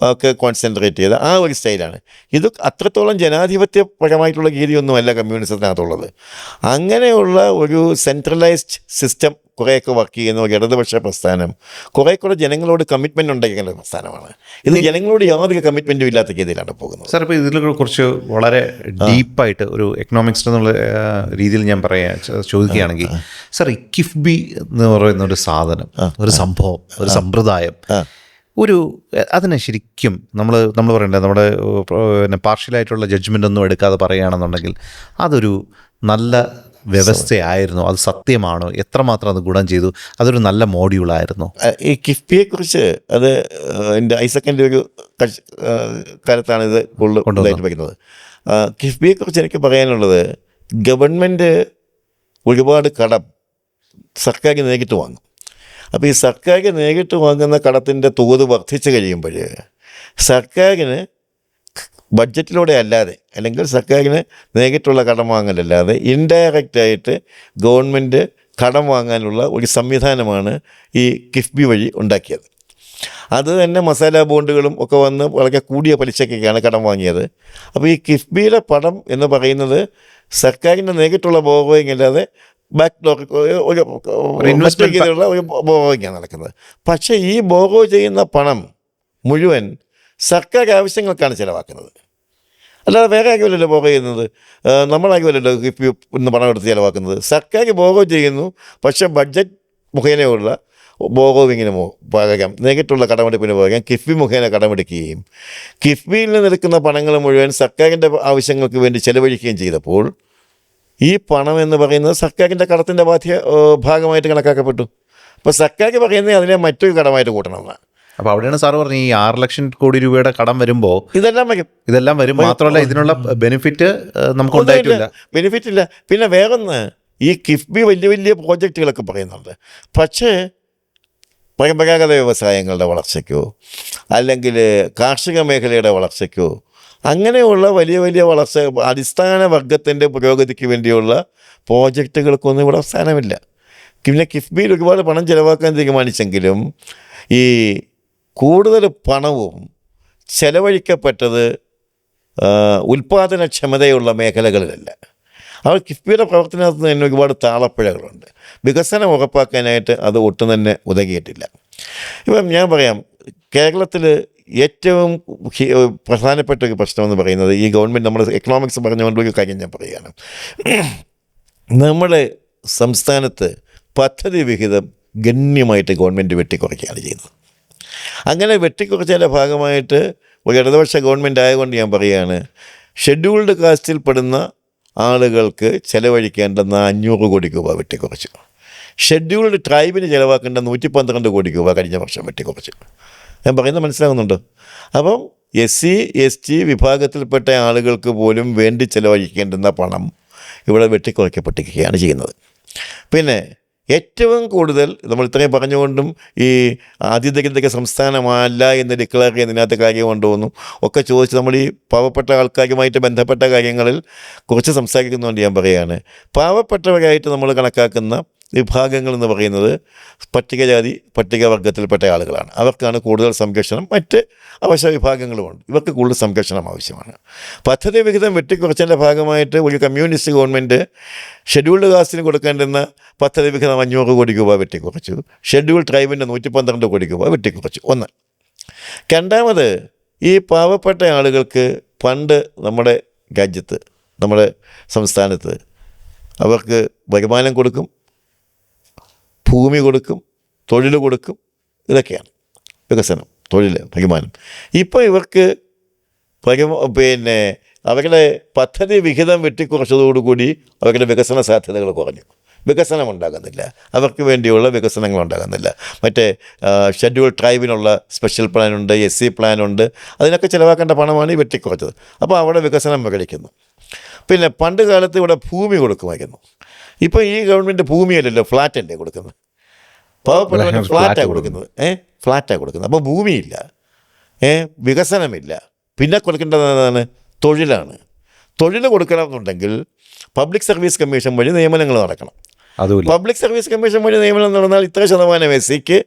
ഒക്കെ കോൺസെൻട്രേറ്റ് ചെയ്ത ആ ഒരു സ്റ്റൈലാണ്. ഇത് അത്രത്തോളം ജനാധിപത്യപരമായിട്ടുള്ള രീതിയൊന്നുമല്ല കമ്മ്യൂണിസത്തിനകത്തുള്ളത്. അങ്ങനെയുള്ള ഒരു സെൻട്രലൈസ്ഡ് സിസ്റ്റം കുറേയൊക്കെ വർക്ക് ചെയ്യുന്ന ഒരു ഇടതുപക്ഷ പ്രസ്ഥാനം കുറേ കൂടെ ജനങ്ങളോട് കമ്മിറ്റ്മെൻറ്റ് ഉണ്ടായിരിക്കേണ്ട ഒരു പ്രസ്ഥാനമാണ്. ഇത് ജനങ്ങളോട് യാതൊരു കമ്മിറ്റ്മെൻറ്റും ഇല്ലാത്ത രീതിയിലാണ് പോകുന്നത്. സാർ, ഇപ്പോൾ ഇതിൽ കുറിച്ച് വളരെ ഡീപ്പായിട്ട് ഒരു എക്കണോമിക്സ് എന്നുള്ള രീതിയിൽ ഞാൻ ചോദിക്കുകയാണെങ്കിൽ, സാർ, ഈ കിഫ്ബി എന്ന് പറയുന്ന ഒരു സാധനം, ഒരു സംഭവം, ഒരു സമ്പ്രദായം, അതിനെ ശരിക്കും നമ്മൾ പറയണ്ടേ, നമ്മുടെ പിന്നെ പാർഷ്യലായിട്ടുള്ള ജഡ്ജ്മെൻ്റ് ഒന്നും എടുക്കാതെ പറയുകയാണെന്നുണ്ടെങ്കിൽ അതൊരു നല്ല വ്യവസ്ഥയായിരുന്നു? അത് സത്യമാണോ? എത്രമാത്രം അത് ഗുണം ചെയ്തു? അതൊരു നല്ല മോഡ്യൂളായിരുന്നു. ഈ കിഫ്ബിയെക്കുറിച്ച് അത് എൻ്റെ ഐസക്കിൻ്റെ ഒരു കാലത്താണ് ഇത് കൊണ്ടുവന്നിട്ട് വയ്ക്കുന്നത്. കിഫ്ബിയെക്കുറിച്ച് എനിക്ക് പറയാനുള്ളത്, ഗവൺമെൻറ് ഒരുപാട് കടം സർക്കാർ നേരിട്ട് വാങ്ങും. അപ്പോൾ ഈ സർക്കാർ നേരിട്ട് വാങ്ങുന്ന കടത്തിൻ്റെ തോത് വർദ്ധിച്ചു കഴിയുമ്പോൾ സർക്കാരിന് ബഡ്ജറ്റിലൂടെ അല്ലാതെ, അല്ലെങ്കിൽ സർക്കാരിന് നേരിട്ടുള്ള കടം വാങ്ങലല്ലാതെ ഇൻഡയറക്റ്റായിട്ട് ഗവൺമെൻറ് കടം വാങ്ങാനുള്ള ഒരു സംവിധാനമാണ് ഈ കിഫ്ബി വഴി ഉണ്ടാക്കിയത്. അത് തന്നെ മസാല ബോണ്ടുകളും ഒക്കെ വന്ന് വളരെ കൂടിയ പലിശയ്ക്കാണ് കടം വാങ്ങിയത്. അപ്പോൾ ഈ കിഫ്ബിയുടെ പണം എന്ന് പറയുന്നത് സർക്കാരിൻ്റെ നേരിട്ടുള്ള ബോറോയിങ് അല്ലാതെ ബാക്ക്ഡോർ ഒരു രീതിയിലുള്ള ഒരു ബോറോയിങ്ങാണ് നടക്കുന്നത്. പക്ഷേ ഈ ബോറോ ചെയ്യുന്ന പണം മുഴുവൻ സർക്കാർ ആവശ്യങ്ങൾക്കാണ് ചിലവാക്കുന്നത്, അല്ലാതെ വേറെ ആരുമല്ലല്ലോ ബോറോ ചെയ്യുന്നത്. നമ്മളാരുമല്ലല്ലോ കിഫ്ബി ഇന്ന് പണം എടുത്ത് ചിലവാക്കുന്നത്. സർക്കാർ ബോറോ ചെയ്യുന്നു, പക്ഷേ ബഡ്ജറ്റ് മുഖേനയുള്ള ബോറോവിങ്ങിന് പകരം നേരിട്ടുള്ള കടമെടുപ്പിന് പകരം കിഫ്ബി മുഖേന കടമെടുക്കുകയും കിഫ്ബിയിൽ നിന്നെടുക്കുന്ന പണങ്ങൾ മുഴുവൻ സർക്കാരിൻ്റെ ആവശ്യങ്ങൾക്ക് വേണ്ടി ചെലവഴിക്കുകയും ചെയ്തപ്പോൾ ഈ പണം എന്ന് പറയുന്നത് സർക്കാരിൻ്റെ കടത്തിൻ്റെ ഭാഗമായിട്ട് കണക്കാക്കപ്പെട്ടു. അപ്പോൾ സർക്കാർ പറയുന്നത് അതിനെ മറ്റൊരു കടമായിട്ട് കൂട്ടണമെന്നാണ്. അപ്പോൾ അവിടെയാണ് സാറ് പറഞ്ഞത് ഈ 6 ലക്ഷം കോടി രൂപയുടെ കടം വരുമ്പോൾ ഇതെല്ലാം വരും. മാത്രമല്ല ഇതിനുള്ള ബെനിഫിറ്റ് നമുക്ക് ഉണ്ടായിട്ടില്ല. ബെനിഫിറ്റ് ഇല്ല. പിന്നെ വേറൊന്ന്, ഈ കിഫ്ബി വലിയ വലിയ പ്രോജക്റ്റുകളൊക്കെ പറയുന്നുണ്ട്. പക്ഷേ പരമ്പരാഗത വ്യവസായങ്ങളുടെ വളർച്ചയ്ക്കോ അല്ലെങ്കിൽ കാർഷിക മേഖലയുടെ വളർച്ചയ്ക്കോ അങ്ങനെയുള്ള വലിയ വലിയ വളർച്ച അടിസ്ഥാന വർഗത്തിൻ്റെ പുരോഗതിക്ക് വേണ്ടിയുള്ള പ്രോജക്റ്റുകൾക്കൊന്നും ഇവിടെ അവസാനമില്ല. പിന്നെ കിഫ്ബിയിൽ ഒരുപാട് പണം ചിലവാക്കാൻ തീരുമാനിച്ചെങ്കിലും ഈ കൂടുതൽ പണവും ചെലവഴിക്കപ്പെട്ടത് ഉൽപ്പാദനക്ഷമതയുള്ള മേഖലകളിലല്ല. അവർ കിഫ്ബിയുടെ പ്രവർത്തനത്തിൽ തന്നെ ഒരുപാട് താളപ്പിഴകളുണ്ട്. വികസനം ഉറപ്പാക്കാനായിട്ട് അത് ഒട്ടും തന്നെ ഉതകിയിട്ടില്ല. ഇപ്പം ഞാൻ പറയാം, കേരളത്തിൽ ഏറ്റവും പ്രധാനപ്പെട്ട ഒരു പ്രശ്നമെന്ന് പറയുന്നത് ഈ ഗവൺമെൻറ്, നമ്മുടെ എക്കണോമിക്സ് പറഞ്ഞുകൊണ്ട് ഒരു കാര്യം ഞാൻ പറയുകയാണ്. നമ്മുടെ സംസ്ഥാനത്ത് പദ്ധതി വിഹിതം ഗണ്യമായിട്ട് ഗവൺമെൻറ് വെട്ടിക്കുറയ്ക്കുകയാണ് ചെയ്യുന്നത്. അങ്ങനെ വെട്ടിക്കുറച്ചതിൻ്റെ ഭാഗമായിട്ട് ഒരു ഇടതുപക്ഷ ഗവൺമെൻറ് ആയതുകൊണ്ട് ഞാൻ പറയുകയാണ്, ഷെഡ്യൂൾഡ് കാസ്റ്റിൽ പെടുന്ന ആളുകൾക്ക് ചിലവഴിക്കേണ്ട 500 കോടി രൂപ വെട്ടിക്കുറച്ചു. ഷെഡ്യൂൾഡ് ട്രൈബിന് ചിലവാക്കേണ്ട 112 കോടി രൂപ കഴിഞ്ഞ വർഷം വെട്ടിക്കുറച്ചു. ഞാൻ പറയുന്നത് മനസ്സിലാകുന്നുണ്ടോ? അപ്പം SC ST വിഭാഗത്തിൽപ്പെട്ട ആളുകൾക്ക് പോലും വേണ്ടി ചിലവഴിക്കേണ്ടുന്ന പണം ഇവിടെ വെട്ടിക്കുറയ്ക്കപ്പെട്ടിരിക്കുകയാണ് ചെയ്യുന്നത്. പിന്നെ ഏറ്റവും കൂടുതൽ നമ്മൾ ഇത്രയും പറഞ്ഞുകൊണ്ടും ഈ ആതിഥേയ സംസ്ഥാനമല്ല എന്ന് ഡിക്ലെയർ ചെയ്യുന്നതിനകത്ത് കാര്യമുണ്ടോയെന്നും ഒക്കെ ചോദിച്ച് നമ്മൾ ഈ പാവപ്പെട്ട ആൾക്കാരുമായിട്ട് ബന്ധപ്പെട്ട കാര്യങ്ങളിൽ കുറച്ച് സംസാരിക്കുന്നതുകൊണ്ട് ഞാൻ പറയുകയാണ്, പാവപ്പെട്ടവരായിട്ട് നമ്മൾ കണക്കാക്കുന്ന വിഭാഗങ്ങൾ എന്ന് പറയുന്നത് പട്ടികജാതി പട്ടികവർഗത്തിൽപ്പെട്ട ആളുകളാണ്. അവർക്കാണ് കൂടുതൽ സംരക്ഷണം. മറ്റ് അവശ്യ വിഭാഗങ്ങളുമുണ്ട്, ഇവർക്ക് കൂടുതൽ സംരക്ഷണം ആവശ്യമാണ്. പദ്ധതി വിഹിതം വെട്ടിക്കുറച്ചതിൻ്റെ ഭാഗമായിട്ട് ഒരു കമ്മ്യൂണിസ്റ്റ് ഗവൺമെൻറ് ഷെഡ്യൂൾഡ് കാസ്റ്റിന് കൊടുക്കേണ്ടുന്ന പദ്ധതി വിഹിതം 500 കോടി രൂപ വെട്ടിക്കുറച്ചു. ഷെഡ്യൂൾ ട്രൈബിൻ്റെ 112 കോടി രൂപ വെട്ടിക്കുറച്ചു. ഒന്ന്. രണ്ടാമത്, ഈ പാവപ്പെട്ട ആളുകൾക്ക് പണ്ട് നമ്മുടെ രാജ്യത്ത്, നമ്മുടെ സംസ്ഥാനത്ത് അവർക്ക് വരുമാനം കൊടുക്കും, ഭൂമി കൊടുക്കും, തൊഴിൽ കൊടുക്കും. ഇതൊക്കെയാണ് വികസനം, തൊഴിൽ, വരുമാനം. ഇപ്പോൾ ഇവർക്ക് പിന്നെ അവരുടെ പദ്ധതി വിഹിതം വെട്ടിക്കുറച്ചതോടുകൂടി അവരുടെ വികസന സാധ്യതകൾ കുറഞ്ഞു. വികസനം ഉണ്ടാകുന്നില്ല, അവർക്ക് വേണ്ടിയുള്ള വികസനങ്ങൾ ഉണ്ടാകുന്നില്ല. മറ്റേ ഷെഡ്യൂൾ ട്രൈബിനുള്ള സ്പെഷ്യൽ പ്ലാനുണ്ട്, SC പ്ലാനുണ്ട്, അതിനൊക്കെ ചിലവാക്കേണ്ട പണമാണ് ഈ വെട്ടിക്കുറച്ചത്. അപ്പോൾ അവിടെ വികസനം വികടിക്കുന്നു. പിന്നെ പണ്ട് കാലത്ത് ഇവിടെ ഭൂമി കൊടുക്കുമായിരുന്നു. ഇപ്പോൾ ഈ ഗവൺമെൻറ് ഭൂമിയല്ലല്ലോ, ഫ്ലാറ്റല്ലേ കൊടുക്കുന്നത്. പാവപ്പെട്ടവന് ഫ്ലാറ്റാണ് കൊടുക്കുന്നത്. ഫ്ലാറ്റാണ് കൊടുക്കുന്നത്. അപ്പോൾ ഭൂമിയില്ല, വികസനമില്ല. പിന്നെ കൊടുക്കേണ്ടതാണ് തൊഴിലാണ്. തൊഴിൽ കൊടുക്കണമെന്നുണ്ടെങ്കിൽ പബ്ലിക് സർവീസ് കമ്മീഷൻ വഴി നിയമനങ്ങൾ നടക്കണം. പബ്ലിക് സർവീസ് കമ്മീഷൻ വഴി നിയമനം നടന്നാൽ ഇത്ര ശതമാനം SCക്ക്,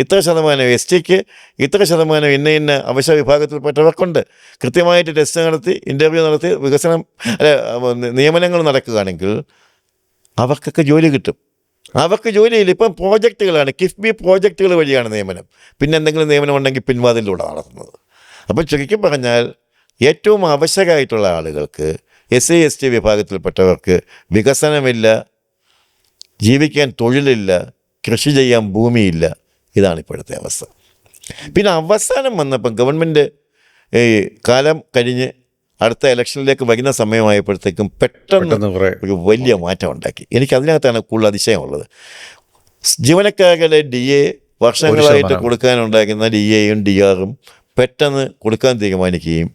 ഇത്ര ശതമാനം STക്ക്, ഇത്ര ശതമാനം ഇന്ന അവശ്യ വിഭാഗത്തിൽപ്പെട്ടവർക്കുണ്ട്. കൃത്യമായിട്ട് ടെസ്റ്റ് നടത്തി, ഇൻ്റർവ്യൂ നടത്തി വികസനം നിയമനങ്ങൾ നടക്കുകയാണെങ്കിൽ അവർക്കൊക്കെ ജോലി കിട്ടും. അവർക്ക് ജോലിയില്ല. ഇപ്പം പ്രോജക്റ്റുകളാണ്, കിഫ്ബി പ്രോജക്റ്റുകൾ വഴിയാണ് നിയമനം. പിന്നെ എന്തെങ്കിലും നിയമനം ഉണ്ടെങ്കിൽ പിൻവാതിലൂടെ നടത്തുന്നത്. അപ്പോൾ ചുരുക്കി പറഞ്ഞാൽ ഏറ്റവും ആവശ്യകമായിട്ടുള്ള ആളുകൾക്ക്, SC ST വിഭാഗത്തിൽപ്പെട്ടവർക്ക് വികസനമില്ല, ജീവിക്കാൻ തൊഴിലില്ല, കൃഷി ചെയ്യാൻ ഭൂമിയില്ല. ഇതാണ് ഇപ്പോഴത്തെ അവസ്ഥ. പിന്നെ അവസാനം വന്നപ്പം ഗവൺമെൻറ് ഈ കാലം കഴിഞ്ഞ് അടുത്ത ഇലക്ഷനിലേക്ക് വരുന്ന സമയമായപ്പോഴത്തേക്കും പെട്ടെന്ന് ഒരു വലിയ മാറ്റം ഉണ്ടാക്കി. എനിക്കതിനകത്താണ് കൂടുതൽ അതിശയമുള്ളത്. ജീവനക്കാരുടെ DA വർഷങ്ങളായിട്ട് കൊടുക്കാനുണ്ടായിരുന്ന DAയും DRും പെട്ടെന്ന് കൊടുക്കാൻ തീരുമാനിക്കുകയും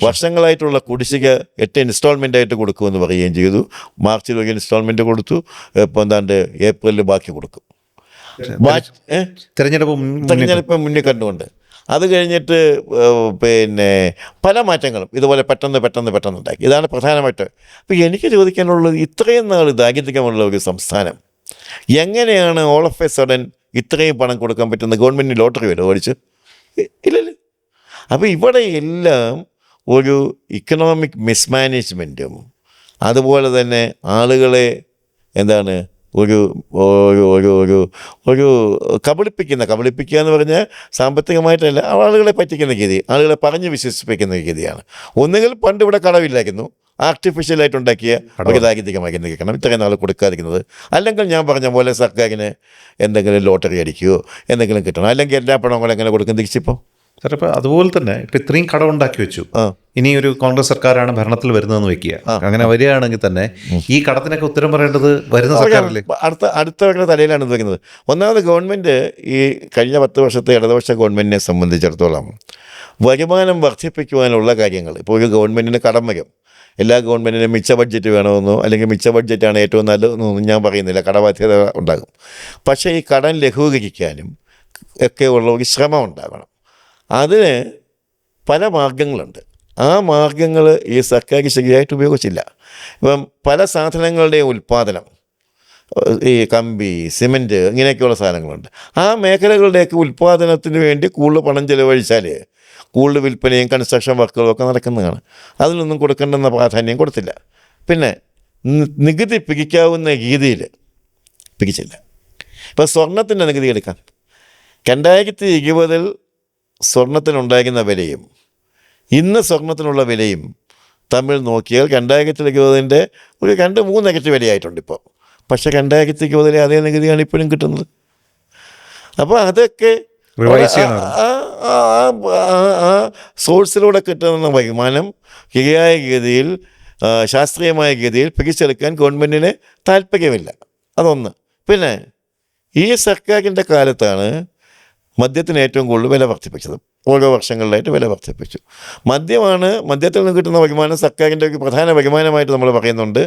വർഷങ്ങളായിട്ടുള്ള കുടിശ്ശിക 8 ഇൻസ്റ്റാൾമെൻ്റായിട്ട് കൊടുക്കുമെന്ന് പറയുകയും ചെയ്തു. മാർച്ചിൽ ഒരു ഇൻസ്റ്റാൾമെൻറ്റ് കൊടുത്തു, ഇപ്പോൾ എന്താണ്ട് ഏപ്രിലിൽ ബാക്കി കൊടുക്കും. തെരഞ്ഞെടുപ്പ് മുന്നിൽ കണ്ടുകൊണ്ട് അത് കഴിഞ്ഞിട്ട് പിന്നെ പല മാറ്റങ്ങളും ഇതുപോലെ പെട്ടെന്ന് ഉണ്ടാക്കി. ഇതാണ് പ്രധാനമായിട്ട്. അപ്പോൾ എനിക്ക് ചോദിക്കാനുള്ളത്, ഇത്രയും നാൾ ദാരിദ്ര്യമുള്ള ഒരു സംസ്ഥാനം എങ്ങനെയാണ് ഓൾ ഓഫ് എ സഡൻ ഇത്രയും പണം കൊടുക്കാൻ പറ്റുന്നത്? ഗവൺമെൻറ്റിന് ലോട്ടറി വരും ഓടിച്ച്? ഇല്ലല്ലോ. അപ്പോൾ ഇവിടെ എല്ലാം ഒരു ഇക്കണോമിക് മിസ്മാനേജ്മെൻറ്റും അതുപോലെ തന്നെ ആളുകളെ എന്താണ് ഒരു ഒരു ഒരു ഒരു കബളിപ്പിക്കുക എന്ന് പറഞ്ഞാൽ സാമ്പത്തികമായിട്ടല്ല, ആളുകളെ പറ്റിക്കുന്ന രീതി, ആളുകളെ പറഞ്ഞ് വിശ്വസിപ്പിക്കുന്ന രീതിയാണ്. ഒന്നുകിൽ പണ്ട് ഇവിടെ കടവില്ലായിരുന്നു, ആർട്ടിഫിഷ്യലായിട്ട് ഉണ്ടാക്കിയ ഒരു ദാരിദ്ര്യമായി നിൽക്കണം ഇത്രയും നാൾ കൊടുക്കാതിരിക്കുന്നത്. അല്ലെങ്കിൽ ഞാൻ പറഞ്ഞ പോലെ സർക്കാരിന് എന്തെങ്കിലും ലോട്ടറി അടിക്കുകയോ എന്തെങ്കിലും കിട്ടണം. അല്ലെങ്കിൽ എല്ലാ പണങ്ങളും എങ്ങനെ കൊടുക്കും തിരിച്ചിപ്പോൾ? സാർ, ഇപ്പോൾ അതുപോലെ തന്നെ ഇപ്പം ഇത്രയും കടം ഉണ്ടാക്കി വെച്ചു. ഇനി ഒരു കോൺഗ്രസ് സർക്കാരാണ് ഭരണത്തിൽ വരുന്നതെന്ന് വെക്കുക, അങ്ങനെ വരികയാണെങ്കിൽ തന്നെ ഈ കടത്തിനൊക്കെ ഉത്തരം പറയേണ്ടത് വരുന്ന സർക്കാരല്ലേ? അടുത്തവരുടെ തലയിലാണ് വരുന്നത്. ഒന്നാമത് ഗവൺമെൻറ് ഈ കഴിഞ്ഞ 10 വർഷത്തെ ഇടതുപക്ഷ ഗവൺമെൻറ്റിനെ സംബന്ധിച്ചിടത്തോളം വരുമാനം വർദ്ധിപ്പിക്കുവാനുള്ള കാര്യങ്ങൾ, ഇപ്പോൾ ഒരു ഗവൺമെൻറ്റിന് കടം വരും. എല്ലാ ഗവൺമെൻറ്റിനും മിച്ച ബഡ്ജറ്റ് വേണമെന്നോ അല്ലെങ്കിൽ മിച്ച ബഡ്ജറ്റാണ് ഏറ്റവും നല്ലതെന്നൊന്നും ഞാൻ പറയുന്നില്ല. കടബാധ്യത ഉണ്ടാകും. പക്ഷേ ഈ കടം ലഘൂകരിക്കാനും ഒക്കെ ഉള്ള ഒരു ശ്രമം ഉണ്ടാകണം. അതിന് പല മാർഗങ്ങളുണ്ട്. ആ മാർഗങ്ങൾ ഈ സർക്കാർ ശരിയായിട്ട് ഉപയോഗിച്ചില്ല. ഇപ്പം പല സാധനങ്ങളുടെയും ഉൽപ്പാദനം, ഈ കമ്പി, സിമൻറ്റ്, ഇങ്ങനെയൊക്കെയുള്ള സാധനങ്ങളുണ്ട്. ആ മേഖലകളുടെയൊക്കെ ഉൽപ്പാദനത്തിന് വേണ്ടി കൂടുതൽ പണം ചിലവഴിച്ചാൽ കൂടുതൽ വിൽപ്പനയും കൺസ്ട്രക്ഷൻ വർക്കുകളും ഒക്കെ നടക്കുന്നതാണ്. അതിനൊന്നും കൊടുക്കേണ്ടെന്ന പ്രാധാന്യം കൊടുത്തില്ല. പിന്നെ നികുതി പിരിക്കാവുന്ന രീതിയിൽ പിരിച്ചില്ല. ഇപ്പോൾ സ്വർണത്തിൻ്റെ നികുതി എടുക്കാം. 2020 സ്വർണത്തിനുണ്ടായിരുന്ന വിലയും ഇന്ന് സ്വർണത്തിനുള്ള വിലയും തമ്മിൽ നോക്കിയാൽ 2020 ഒരു 2-3 ഇരട്ടി വിലയായിട്ടുണ്ട് ഇപ്പോൾ. പക്ഷേ 2020 അതേ നികുതിയാണ് ഇപ്പോഴും കിട്ടുന്നത്. അപ്പോൾ അതൊക്കെ ആ സോഴ്സിലൂടെ കിട്ടുന്ന വരുമാനം ശരിയായ രീതിയിൽ, ശാസ്ത്രീയമായ രീതിയിൽ പിരിച്ചെടുക്കാൻ ഗവൺമെൻറ്റിന് താല്പര്യമില്ല. അതൊന്ന്. പിന്നെ ഈ സർക്കാരിൻ്റെ കാലത്താണ് മദ്യത്തിന് ഏറ്റവും കൂടുതൽ വില വർദ്ധിപ്പിച്ചത്. ഓരോ വർഷങ്ങളിലായിട്ട് വില വർദ്ധിപ്പിച്ചു. മദ്യത്തിൽ നിന്ന് കിട്ടുന്ന വരുമാനം സർക്കാരിൻ്റെ ഒരു പ്രധാന വരുമാനമായിട്ട് നമ്മൾ പറയുന്നുണ്ട്.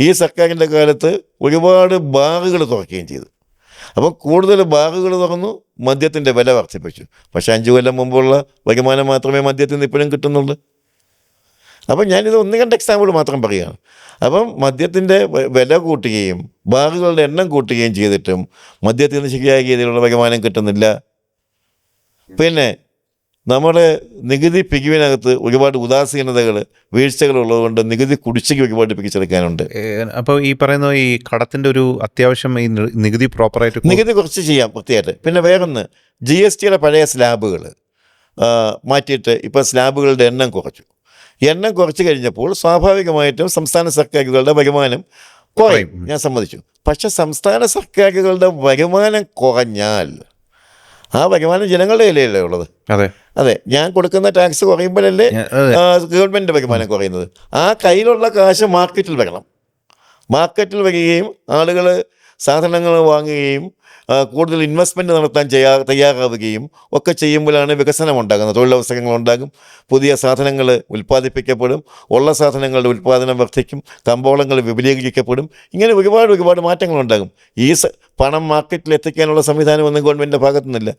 ഈ സർക്കാരിൻ്റെ കാലത്ത് ഒരുപാട് ബാറുകൾ തുറക്കുകയും ചെയ്തു. അപ്പം കൂടുതൽ ബാറുകൾ തുറന്നു, മദ്യത്തിൻ്റെ വില വർദ്ധിപ്പിച്ചു. പക്ഷേ 5 കൊല്ലം മുമ്പുള്ള വരുമാനം മാത്രമേ മദ്യത്തിൽ നിന്ന് ഇപ്പോഴും കിട്ടുന്നുള്ളൂ. അപ്പം ഞാനിത് 1-2 എക്സാമ്പിൾ മാത്രം പറയുകയാണ്. അപ്പം മദ്യത്തിൻ്റെ വില കൂട്ടുകയും ബാറുകളുടെ എണ്ണം കൂട്ടുകയും ചെയ്തിട്ടും മദ്യത്തിൽ നിന്ന് ശരിയായ രീതിയിലുള്ള വരുമാനം കിട്ടുന്നില്ല. പിന്നെ നമ്മുടെ നികുതി പിരിവിനകത്ത് ഒരുപാട് ഉദാസീനതകൾ, വീഴ്ചകളുള്ളതുകൊണ്ട് നികുതി കുടിശ്ശിക ഒരുപാട് പിരിച്ചെടുക്കാനുണ്ട്. അപ്പോൾ ഈ പറയുന്ന ഈ കടത്തിൻ്റെ ഒരു അത്യാവശ്യം ഈ നികുതി പ്രോപ്പറായിട്ട് നികുതി കുറച്ച് ചെയ്യാം വൃത്തിയായിട്ട്. പിന്നെ വേറൊന്ന്, GSTയുടെ പഴയ സ്ലാബുകൾ മാറ്റിയിട്ട് ഇപ്പോൾ സ്ലാബുകളുടെ എണ്ണം കുറച്ചു. എണ്ണം കുറച്ച് കഴിഞ്ഞപ്പോൾ സ്വാഭാവികമായിട്ടും സംസ്ഥാന സർക്കാരുകളുടെ വരുമാനം കുറയും, ഞാൻ സമ്മതിച്ചു. പക്ഷെ സംസ്ഥാന സർക്കാരുകളുടെ വരുമാനം കുറഞ്ഞാൽ ആ വരുമാനം ജനങ്ങളുടെ കയ്യിലല്ലേ ഉള്ളത്. അതെ, ഞാൻ കൊടുക്കുന്ന ടാക്സ് കുറയുമ്പോഴല്ലേ ഗവൺമെൻറ് വരുമാനം കുറയുന്നത്. ആ കയ്യിലുള്ള കാശ് മാർക്കറ്റിൽ വരണം. മാർക്കറ്റിൽ വരികയും ആളുകൾ സാധനങ്ങൾ വാങ്ങുകയും കൂടുതൽ ഇൻവെസ്റ്റ്മെൻറ്റ് നടത്താൻ തയ്യാറാവുകയും ഒക്കെ ചെയ്യുമ്പോഴാണ് വികസനം ഉണ്ടാകുന്നത്. തൊഴിലവസരങ്ങളുണ്ടാകും, പുതിയ സാധനങ്ങൾ ഉൽപ്പാദിപ്പിക്കപ്പെടും, ഉള്ള സാധനങ്ങളുടെ ഉൽപ്പാദനം വർദ്ധിക്കും, കമ്പോളങ്ങൾ വിപുലീകരിക്കപ്പെടും. ഇങ്ങനെ ഒരുപാട് മാറ്റങ്ങളുണ്ടാകും. ഈ പണം മാർക്കറ്റിൽ എത്തിക്കാനുള്ള സംവിധാനമൊന്നും ഗവൺമെൻറ്റിൻ്റെ ഭാഗത്തു നിന്നില്ല.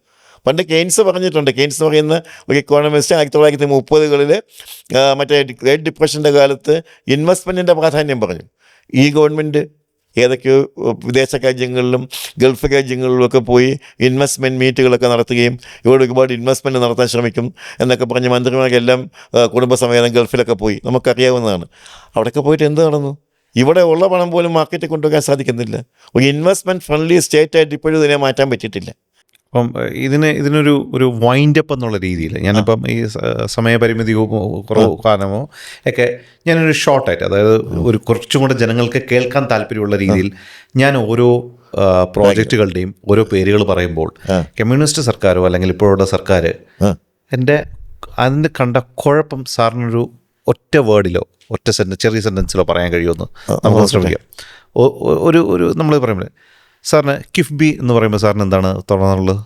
പണ്ട് കെയ്ൻസ് പറഞ്ഞിട്ടുണ്ട്. കെയ്ൻസ് എന്ന് പറയുന്ന ഒരു ഇക്കോണമിസ്റ്റ് 1930കളിൽ മറ്റേ ഗ്രേറ്റ് ഡിപ്രഷൻ്റെ കാലത്ത് ഇൻവെസ്റ്റ്മെൻറ്റിൻ്റെ പ്രാധാന്യം പറഞ്ഞു. ഈ ഗവൺമെൻറ് ഏതൊക്കെയോ വിദേശ രാജ്യങ്ങളിലും ഗൾഫ് രാജ്യങ്ങളിലുമൊക്കെ പോയി ഇൻവെസ്റ്റ്മെൻറ്റ് മീറ്റുകളൊക്കെ നടത്തുകയും ഇവിടെ ഒരുപാട് ഇൻവെസ്റ്റ്മെൻറ്റ് നടത്താൻ ശ്രമിക്കും എന്നൊക്കെ പറഞ്ഞ് മന്ത്രിമാരെല്ലാം കുടുംബസമേതം ഗൾഫിലൊക്കെ പോയി, നമുക്കറിയാവുന്നതാണ്. അവിടെയൊക്കെ പോയിട്ട് എന്ത് നടന്നു? ഇവിടെ ഉള്ള പണം പോലും മാർക്കറ്റിൽ കൊണ്ടുപോകാൻ സാധിക്കുന്നില്ല. ഒരു ഇൻവെസ്റ്റ്മെൻറ്റ് ഫ്രണ്ട്ലി സ്റ്റേറ്റായിട്ട് ഇപ്പോഴും ഇതിനെ മാറ്റാൻ പറ്റിയിട്ടില്ല. അപ്പം ഇതിനൊരു വൈൻഡപ്പ് എന്നുള്ള രീതിയിൽ ഞാനിപ്പം ഈ സമയപരിമിതി കുറവ് കാരണമോ ഒക്കെ ഞാനൊരു ഷോർട്ടായിട്ട്, അതായത് ഒരു കുറച്ചും കൂടെ ജനങ്ങൾക്ക് കേൾക്കാൻ താല്പര്യമുള്ള രീതിയിൽ ഞാൻ ഓരോ പ്രോജക്റ്റുകളുടെയും ഓരോ പേരുകൾ പറയുമ്പോൾ കമ്മ്യൂണിസ്റ്റ് സർക്കാരോ അല്ലെങ്കിൽ ഇപ്പോഴുള്ള സർക്കാർ അതിന് കണ്ട കുഴപ്പം സാറിനൊരു ഒറ്റ വേർഡിലോ ചെറിയ സെൻറ്റൻസിലോ പറയാൻ കഴിയുമെന്ന് നമുക്ക് ശ്രമിക്കാം. ഒരു നമ്മൾ പറയുമ്പോൾ സാറിന് കിഫ്ബി എന്ന് പറയുമ്പോൾ സാറിന് എന്താണ് തോന്നാനുള്ളത്?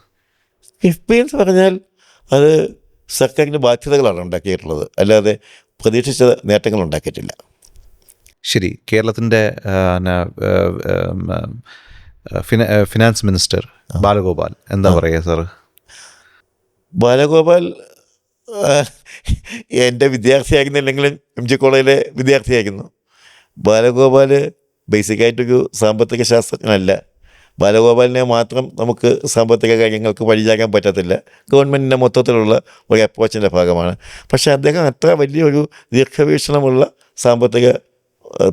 കിഫ്ബി എന്ന് പറഞ്ഞാൽ അത് സർക്കാരിൻ്റെ ബാധ്യതകളാണ് ഉണ്ടാക്കിയിട്ടുള്ളത്, അല്ലാതെ പ്രതീക്ഷിച്ച നേട്ടങ്ങൾ ഉണ്ടാക്കിയിട്ടില്ല. ശരി, കേരളത്തിൻ്റെ ഫിനാൻസ് മിനിസ്റ്റർ ബാലഗോപാൽ എന്താ പറയുക സാറ്? ബാലഗോപാൽ എൻ്റെ വിദ്യാർത്ഥിയായിരുന്നില്ലെങ്കിലും MG കോളേജിലെ വിദ്യാർത്ഥിയായിരുന്നു. ബാലഗോപാൽ ബേസിക്കായിട്ടൊരു സാമ്പത്തിക ശാസ്ത്രജ്ഞനല്ല. ബാലഗോപാലിനെ മാത്രം നമുക്ക് സാമ്പത്തിക കാര്യങ്ങൾക്ക് വഴിയാക്കാൻ പറ്റത്തില്ല. ഗവൺമെൻറ്റിൻ്റെ മൊത്തത്തിലുള്ള ഒരു അപ്രോച്ചിൻ്റെ ഭാഗമാണ്. പക്ഷേ അദ്ദേഹം അത്ര വലിയൊരു ദീർഘവീക്ഷണമുള്ള സാമ്പത്തിക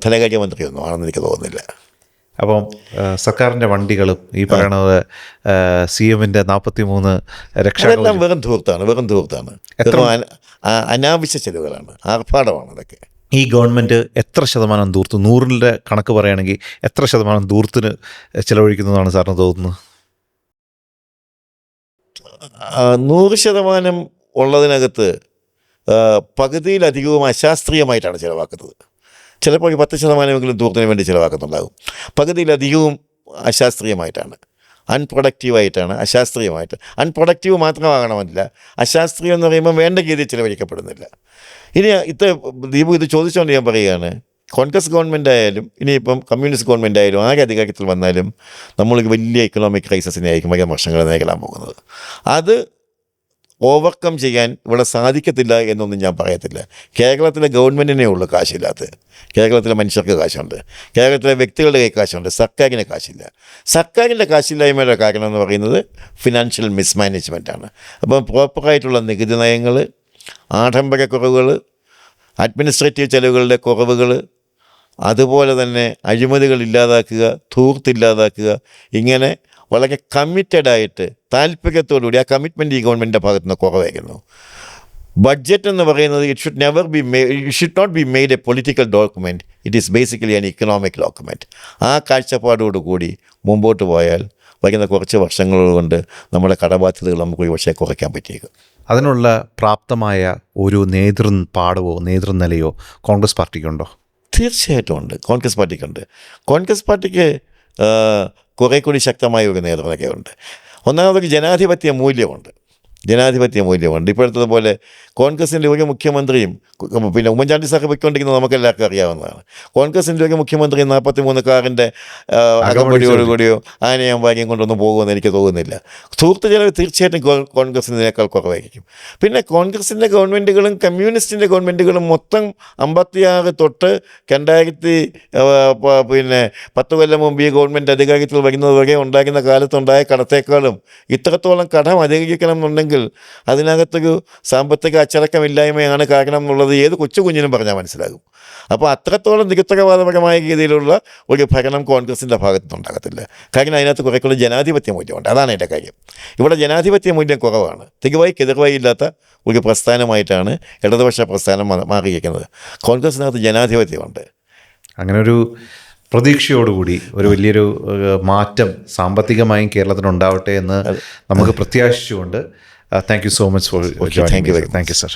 ധനകാര്യമന്ത്രിയൊന്നും ആണെന്ന് എനിക്ക് തോന്നുന്നില്ല. അപ്പം സർക്കാരിൻ്റെ വണ്ടികളും ഈ പറയണത് CMൻ്റെ 43 അതെല്ലാം വെറും ധൂർത്താണ്. അനാവശ്യ ചെലവുകളാണ്, ആർഭാടമാണ് അതൊക്കെ. ഈ ഗവൺമെൻറ് എത്ര ശതമാനം ദൂർത്ത്, 100ൻ്റെ കണക്ക് പറയുകയാണെങ്കിൽ എത്ര ശതമാനം ദൂർത്തിന് ചിലവഴിക്കുന്നതാണ് സാറിന് തോന്നുന്നത്? 100% ഉള്ളതിനകത്ത് പകുതിയിലധികവും അശാസ്ത്രീയമായിട്ടാണ് ചിലവാക്കുന്നത്. ചിലപ്പോൾ 10% ദൂരത്തിന് വേണ്ടി ചിലവാക്കുന്നുണ്ടാകും. പകുതിയിലധികവും അശാസ്ത്രീയമായിട്ടാണ്, അൺപ്രൊഡക്റ്റീവായിട്ടാണ്, അശാസ്ത്രീയമായിട്ട്. അൺപ്രൊഡക്റ്റീവ് മാത്രമാകണമെന്നില്ല, അശാസ്ത്രീയം എന്ന് പറയുമ്പോൾ വേണ്ട രീതിയിൽ ചിലവഴിക്കപ്പെടുന്നില്ല. ഇനി ദീപു ഇത് ചോദിച്ചുകൊണ്ട് ഞാൻ പറയുകയാണ്, കോൺഗ്രസ് ഗവൺമെൻറ് ആയാലും ഇനിയിപ്പം കമ്മ്യൂണിസ്റ്റ് ഗവൺമെൻറ് ആയാലും ആകെ അധികാരത്തിൽ വന്നാലും നമ്മൾക്ക് വലിയ എക്കണോമിക് ക്രൈസിസിനെ ആയിരിക്കും വലിയ വർഷങ്ങൾ നേരിടാൻ പോകുന്നത്. അത് ഓവർകം ചെയ്യാൻ ഇവിടെ സാധിക്കത്തില്ല എന്നൊന്നും ഞാൻ പറയത്തില്ല. കേരളത്തിലെ ഗവൺമെൻറ്റിനേ ഉള്ളൂ കാശില്ലാത്തത്. കേരളത്തിലെ മനുഷ്യർക്ക് കാശുണ്ട്, കേരളത്തിലെ വ്യക്തികളുടെ കൈ കാശുണ്ട്, സർക്കാരിന് കാശില്ല. സർക്കാരിൻ്റെ കാശില്ലായ്മയുടെ കാരണം എന്ന് പറയുന്നത് ഫിനാൻഷ്യൽ മിസ്മാനേജ്മെൻറ്റാണ്. അപ്പം പ്രോപ്പറായിട്ടുള്ള നികുതി നയങ്ങൾ, ആഡംബരക്കുറവുകൾ, അഡ്മിനിസ്ട്രേറ്റീവ് ചെലവുകളുടെ കുറവുകൾ, അതുപോലെ തന്നെ അഴിമതികൾ ഇല്ലാതാക്കുക, ധൂർത്തില്ലാതാക്കുക, ഇങ്ങനെ വളരെ കമ്മിറ്റഡായിട്ട് താല്പര്യത്തോടുകൂടി ആ കമ്മിറ്റ്മെൻറ്റ് ഈ ഗവൺമെൻറ്റിൻ്റെ ഭാഗത്തു നിന്ന് കുറവായിരുന്നു. ബഡ്ജറ്റ് എന്ന് പറയുന്നത് it should not be made a political document, it is basically an economic document. ആ കാഴ്ചപ്പാടോടുകൂടി മുമ്പോട്ട് പോയാൽ വരുന്ന കുറച്ച് വർഷങ്ങൾ കൊണ്ട് നമ്മുടെ കടബാധ്യതകൾ നമുക്ക് ഒരു പക്ഷേ കുറയ്ക്കാൻ പറ്റിയേക്കും. അതിനുള്ള പ്രാപ്തമായ ഒരു നേതൃപാടവോ നേതൃനിലയോ കോൺഗ്രസ് പാർട്ടിക്കുണ്ടോ? തീർച്ചയായിട്ടും ഉണ്ട്, കോൺഗ്രസ് പാർട്ടിക്കുണ്ട്. കോൺഗ്രസ് പാർട്ടിക്ക് കുറേ കൂടി ശക്തമായ ഒരു നേതൃത്വമൊക്കെയുണ്ട്. ഒന്നാമതൊരു ജനാധിപത്യ മൂല്യമുണ്ട്. ഇപ്പോഴത്തതുപോലെ കോൺഗ്രസിൻ്റെ ഒരു മുഖ്യമന്ത്രിയും പിന്നെ ഉമ്മൻചാണ്ടി സാഹിബ് പൊയ്ക്കൊണ്ടിരിക്കുന്നത് നമുക്കെല്ലാവർക്കും അറിയാവുന്നതാണ്. കോൺഗ്രസിൻ്റെ ഒരു മുഖ്യമന്ത്രി 43 കാറിൻ്റെ അകമ്പടിയോടുകൂടിയോ ആനയും ഭാഗ്യം കൊണ്ടൊന്നും പോകുമെന്ന് എനിക്ക് തോന്നുന്നില്ല. സുഹൃത്ത് ചെലവ് തീർച്ചയായിട്ടും കോൺഗ്രസിനേക്കാൾ കുറവായിരിക്കും. പിന്നെ കോൺഗ്രസിൻ്റെ ഗവൺമെൻറ്റുകളും കമ്മ്യൂണിസ്റ്റിൻ്റെ ഗവൺമെൻറ്റുകളും മൊത്തം 56 തൊട്ട് 10 കൊല്ലം മുമ്പ് ഈ ഗവൺമെൻറ് അധികാരത്തിൽ വരുന്നത് വരെ ഉണ്ടാകുന്ന കാലത്തുണ്ടായ കടത്തേക്കാളും ഇത്രത്തോളം കടം അധികരിക്കണം എന്നുണ്ടെങ്കിൽ അതിനകത്തൊരു സാമ്പത്തിക അച്ചടക്കമില്ലായ്മയാണ് കാരണം എന്നുള്ളത് ഏത് കൊച്ചു കുഞ്ഞിനും പറഞ്ഞാൽ മനസ്സിലാകും. അപ്പോൾ അത്രത്തോളം നിരുത്തരവാദപരമായ രീതിയിലുള്ള ഒരു ഭരണം കോൺഗ്രസിൻ്റെ ഭാഗത്തുനിന്നുണ്ടാകത്തില്ല. കാരണം അതിനകത്ത് കുറേ കൂടി ജനാധിപത്യ മൂല്യമുണ്ട്. അതാണ് എൻ്റെ കാര്യം. ഇവിടെ ജനാധിപത്യ മൂല്യം കുറവാണ്. എതിർവായി ഇല്ലാത്ത ഒരു പ്രസ്ഥാനമായിട്ടാണ് ഇടതുപക്ഷ പ്രസ്ഥാനം മാറിയിരിക്കുന്നത്. കോൺഗ്രസിനകത്ത് ജനാധിപത്യമുണ്ട്. അങ്ങനെ ഒരു പ്രതീക്ഷയോടുകൂടി ഒരു വലിയൊരു മാറ്റം സാമ്പത്തികമായും കേരളത്തിനുണ്ടാവട്ടെ എന്ന് നമുക്ക് പ്രത്യാശിച്ചുകൊണ്ട് thank you so much for joining. Thank you sir.